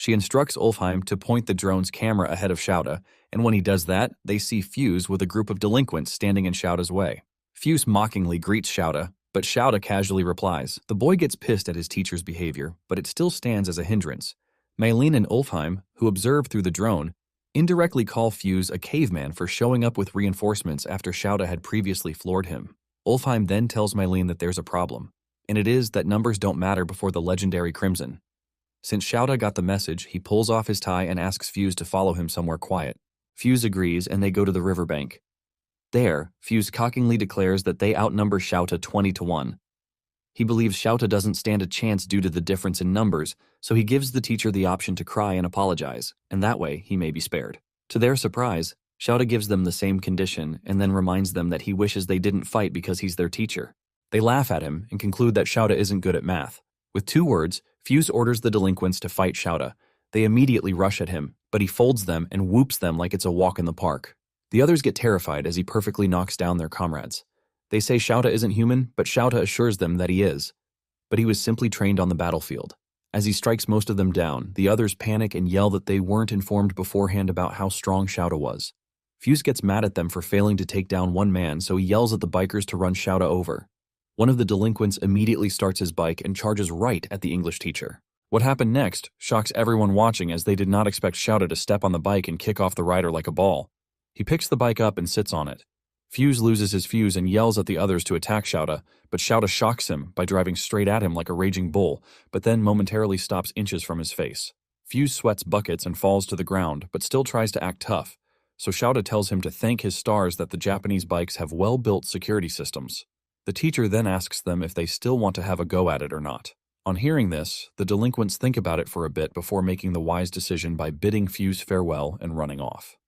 She instructs Ulfheim to point the drone's camera ahead of Shouta, and when he does that, they see Fuse with a group of delinquents standing in Shouta's way. Fuse mockingly greets Shouta, but Shouta casually replies. The boy gets pissed at his teacher's behavior, but it still stands as a hindrance. Maylene and Ulfheim, who observe through the drone, indirectly call Fuse a caveman for showing up with reinforcements after Shouta had previously floored him. Ulfheim then tells Maylene that there's a problem, and it is that numbers don't matter before the legendary Crimson. Since Shouta got the message, he pulls off his tie and asks Fuse to follow him somewhere quiet. Fuse agrees, and they go to the riverbank. There, Fuse cockingly declares that they outnumber Shouta 20-1. He believes Shouta doesn't stand a chance due to the difference in numbers, so he gives the teacher the option to cry and apologize, and that way he may be spared. To their surprise, Shouta gives them the same condition and then reminds them that he wishes they didn't fight because he's their teacher. They laugh at him and conclude that Shouta isn't good at math. With 2 words, Fuse orders the delinquents to fight Shouta. They immediately rush at him, but he folds them and whoops them like it's a walk in the park. The others get terrified as he perfectly knocks down their comrades. They say Shouta isn't human, but Shouta assures them that he is. But he was simply trained on the battlefield. As he strikes most of them down, the others panic and yell that they weren't informed beforehand about how strong Shouta was. Fuse gets mad at them for failing to take down one man, so he yells at the bikers to run Shouta over. One of the delinquents immediately starts his bike and charges right at the English teacher. What happened next shocks everyone watching, as they did not expect Shouta to step on the bike and kick off the rider like a ball. He picks the bike up and sits on it. Fuse loses his fuse and yells at the others to attack Shouta, but Shouta shocks him by driving straight at him like a raging bull, but then momentarily stops inches from his face. Fuse sweats buckets and falls to the ground, but still tries to act tough, so Shouta tells him to thank his stars that the Japanese bikes have well-built security systems. The teacher then asks them if they still want to have a go at it or not. On hearing this, the delinquents think about it for a bit before making the wise decision by bidding Fuse farewell and running off.